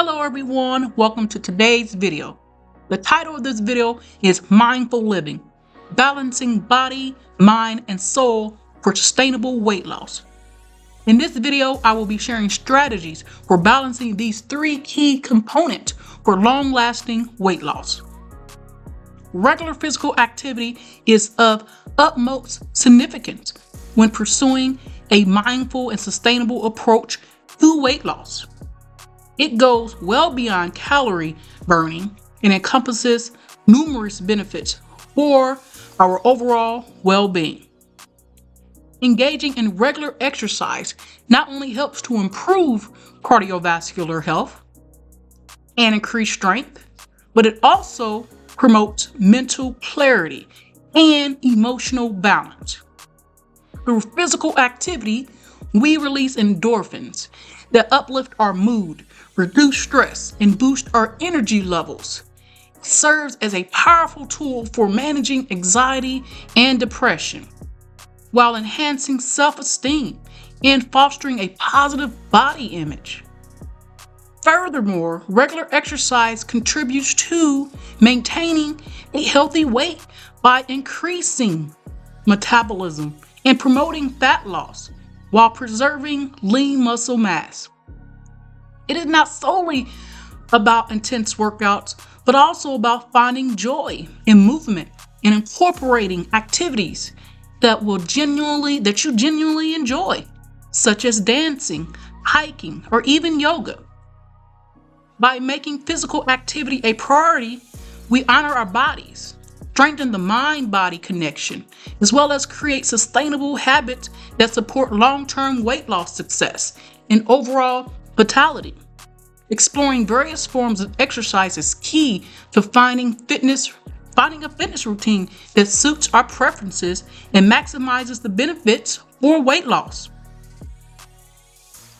Hello everyone, welcome to today's video. The title of this video is Mindful Living, Balancing Body, Mind, and Soul for Sustainable Weight Loss. In this video, I will be sharing strategies for balancing these three key components for long-lasting weight loss. Regular physical activity is of utmost significance when pursuing a mindful and sustainable approach to weight loss. It goes well beyond calorie burning and encompasses numerous benefits for our overall well-being. Engaging in regular exercise not only helps to improve cardiovascular health and increase strength, but it also promotes mental clarity and emotional balance. Through physical activity, we release endorphins that uplift our mood, reduce stress, and boost our energy levels. It serves as a powerful tool for managing anxiety and depression, while enhancing self-esteem and fostering a positive body image. Furthermore, regular exercise contributes to maintaining a healthy weight by increasing metabolism and promoting fat loss while preserving lean muscle mass. It is not solely about intense workouts, but also about finding joy in movement and incorporating activities that you genuinely enjoy, such as dancing, hiking, or even yoga. By making physical activity a priority, we honor our bodies, strengthen the mind-body connection, as well as create sustainable habits that support long-term weight loss success and overall vitality. Exploring various forms of exercise is key to finding a fitness routine that suits our preferences and maximizes the benefits for weight loss.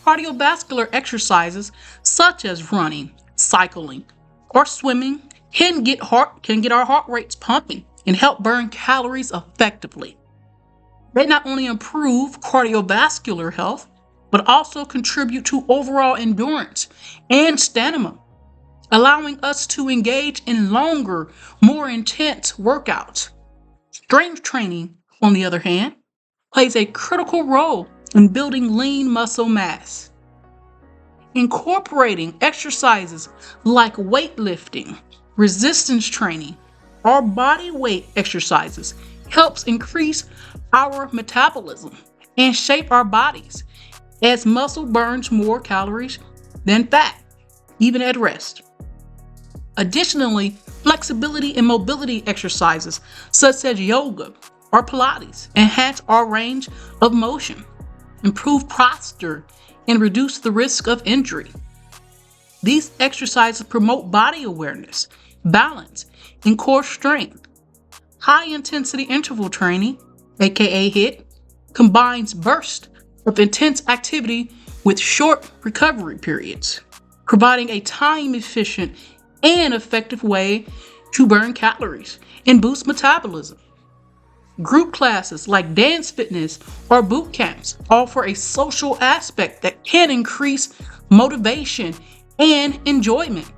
Cardiovascular exercises such as running, cycling, or swimming can get our heart rates pumping and help burn calories effectively. They not only improve cardiovascular health, but also contribute to overall endurance and stamina, allowing us to engage in longer, more intense workouts. Strength training, on the other hand, plays a critical role in building lean muscle mass. Incorporating exercises like weightlifting, resistance training, or body weight exercises helps increase our metabolism and shape our bodies, as muscle burns more calories than fat, even at rest. Additionally, flexibility and mobility exercises such as yoga or Pilates enhance our range of motion, improve posture, and reduce the risk of injury. These exercises promote body awareness, balance, and core strength. High-intensity interval training, aka HIIT, combines bursts of intense activity with short recovery periods, providing a time-efficient and effective way to burn calories and boost metabolism. Group classes like dance fitness or boot camps offer a social aspect that can increase motivation and enjoyment.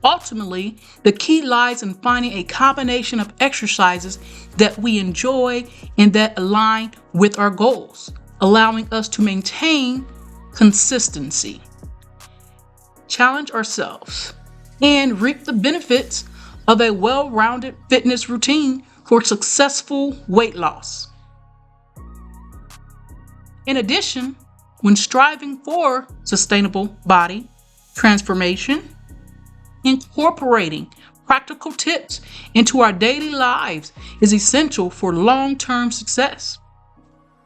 Ultimately, the key lies in finding a combination of exercises that we enjoy and that align with our goals, allowing us to maintain consistency, challenge ourselves, and reap the benefits of a well-rounded fitness routine for successful weight loss. In addition, when striving for sustainable body transformation, incorporating practical tips into our daily lives is essential for long-term success.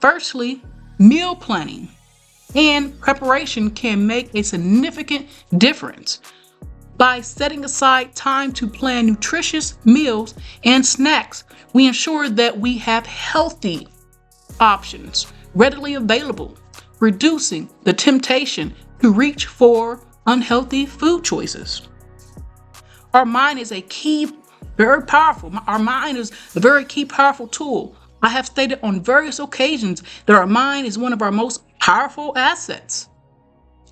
Firstly, meal planning and preparation can make a significant difference. By setting aside time to plan nutritious meals and snacks, we ensure that we have healthy options readily available, reducing the temptation to reach for unhealthy food choices. Our mind is a key powerful tool. I have stated on various occasions that our mind is one of our most powerful assets.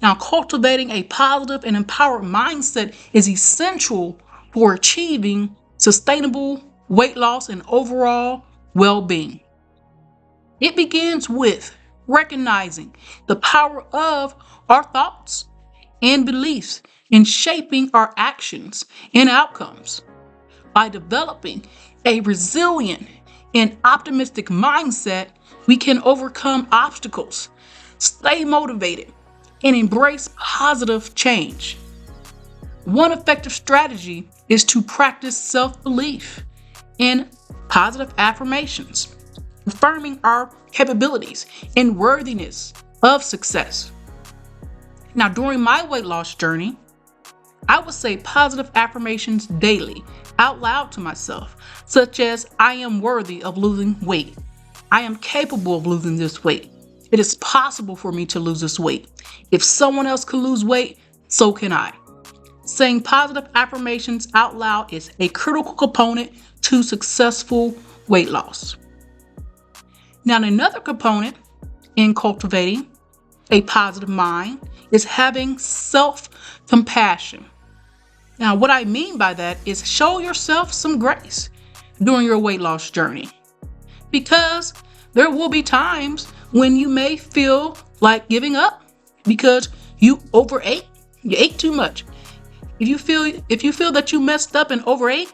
Now, cultivating a positive and empowered mindset is essential for achieving sustainable weight loss and overall well-being. It begins with recognizing the power of our thoughts and beliefs in shaping our actions and outcomes. By developing a resilient and optimistic mindset, we can overcome obstacles, stay motivated, and embrace positive change. One effective strategy is to practice self-belief and positive affirmations, affirming our capabilities and worthiness of success. Now, during my weight loss journey, I would say positive affirmations daily out loud to myself, such as I am worthy of losing weight. I am capable of losing this weight. It is possible for me to lose this weight. If someone else can lose weight, so can I. Saying positive affirmations out loud is a critical component to successful weight loss. Now, another component in cultivating a positive mind is having self-compassion. Now, what I mean by that is show yourself some grace during your weight loss journey, because there will be times when you may feel like giving up because you overate, you ate too much. If you feel that you messed up and overate,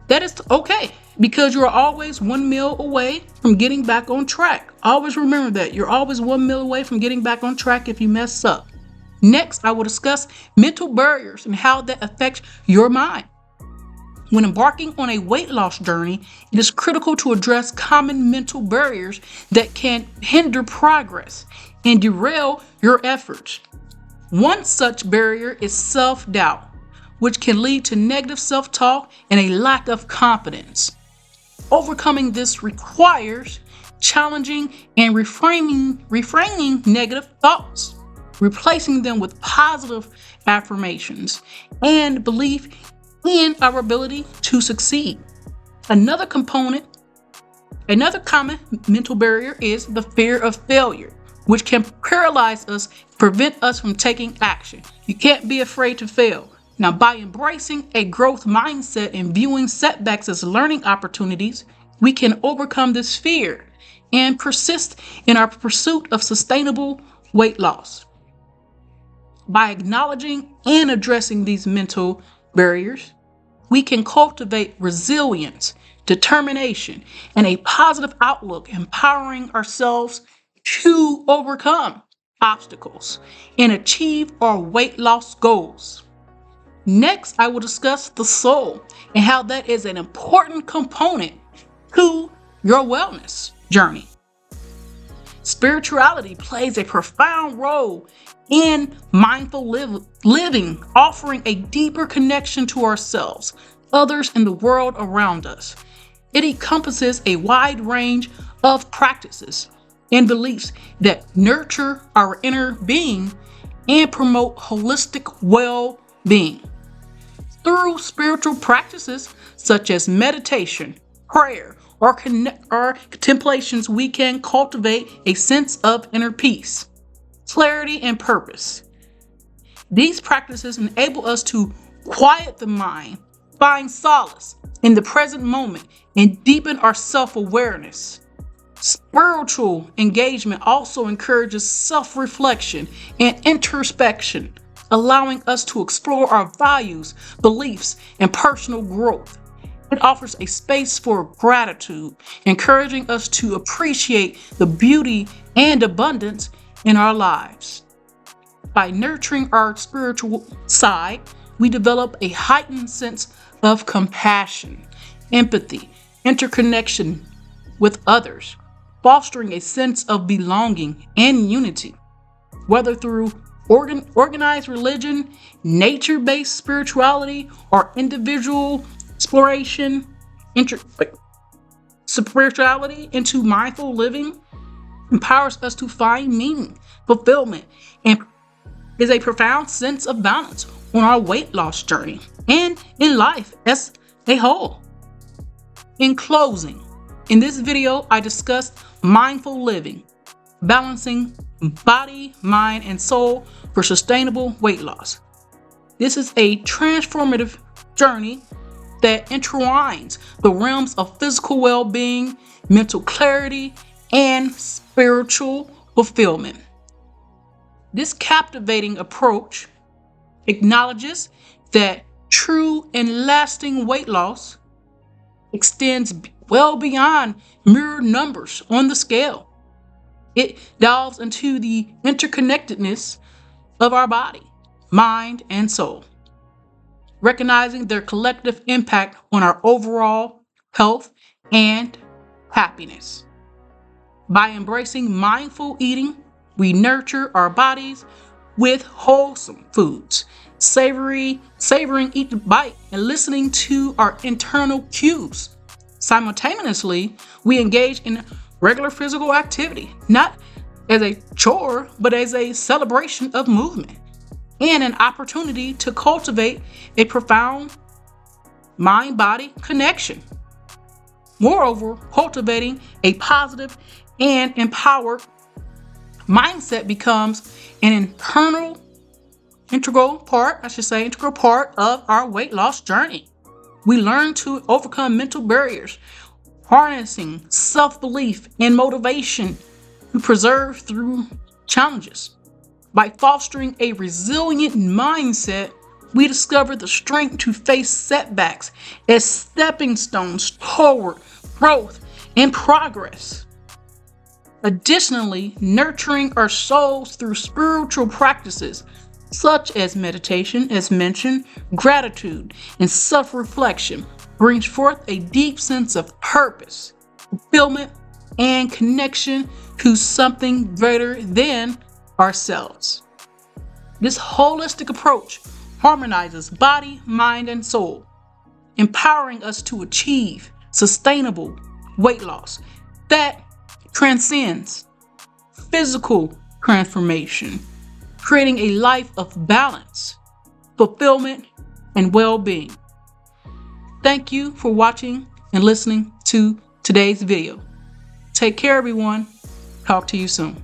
that is okay, because you're always one meal away from getting back on track. Always remember that. You're always one meal away from getting back on track if you mess up. Next, I will discuss mental barriers and how that affects your mind. When embarking on a weight loss journey, it is critical to address common mental barriers that can hinder progress and derail your efforts. One such barrier is self-doubt, which can lead to negative self-talk and a lack of confidence. Overcoming this requires challenging and reframing negative thoughts, replacing them with positive affirmations and belief in our ability to succeed. Another common mental barrier is the fear of failure, which can paralyze us, prevent us from taking action. You can't be afraid to fail. Now, by embracing a growth mindset and viewing setbacks as learning opportunities, we can overcome this fear and persist in our pursuit of sustainable weight loss. By acknowledging and addressing these mental barriers, we can cultivate resilience, determination, and a positive outlook, empowering ourselves to overcome obstacles and achieve our weight loss goals. Next, I will discuss the soul and how that is an important component to your wellness journey. Spirituality plays a profound role in mindful living, offering a deeper connection to ourselves, others, and the world around us. It encompasses a wide range of practices and beliefs that nurture our inner being and promote holistic well-being. Through spiritual practices such as meditation, prayer, or contemplations, we can cultivate a sense of inner peace, clarity, and purpose. These practices enable us to quiet the mind, find solace in the present moment, and deepen our self-awareness. Spiritual engagement also encourages self-reflection and introspection, allowing us to explore our values, beliefs, and personal growth. It offers a space for gratitude, encouraging us to appreciate the beauty and abundance in our lives. By nurturing our spiritual side, we develop a heightened sense of compassion, empathy, interconnection with others, fostering a sense of belonging and unity. Whether through organized religion, nature-based spirituality, or individual exploration, spirituality into mindful living empowers us to find meaning, fulfillment, and is a profound sense of balance on our weight loss journey and in life as a whole. In closing, in this video, I discussed mindful living, balancing body, mind, and soul for sustainable weight loss. This is a transformative journey that intertwines the realms of physical well-being, mental clarity, and spiritual fulfillment. This captivating approach acknowledges that true and lasting weight loss extends well beyond mere numbers on the scale. It delves into the interconnectedness of our body, mind, and soul, recognizing their collective impact on our overall health and happiness. By embracing mindful eating, we nurture our bodies with wholesome foods, savoring each bite and listening to our internal cues. Simultaneously, we engage in regular physical activity, not as a chore, but as a celebration of movement and an opportunity to cultivate a profound mind-body connection. Moreover, cultivating a positive and empowered mindset becomes an integral part of our weight loss journey. We learn to overcome mental barriers, harnessing self-belief and motivation to persevere through challenges. By fostering a resilient mindset, we discover the strength to face setbacks as stepping stones toward growth and progress. Additionally, nurturing our souls through spiritual practices such as meditation, as mentioned, gratitude, and self-reflection brings forth a deep sense of purpose, fulfillment, and connection to something greater than ourselves. This holistic approach harmonizes body, mind, and soul, empowering us to achieve sustainable weight loss that transcends physical transformation, creating a life of balance, fulfillment, and well-being. Thank you for watching and listening to today's video. Take care, everyone. Talk to you soon.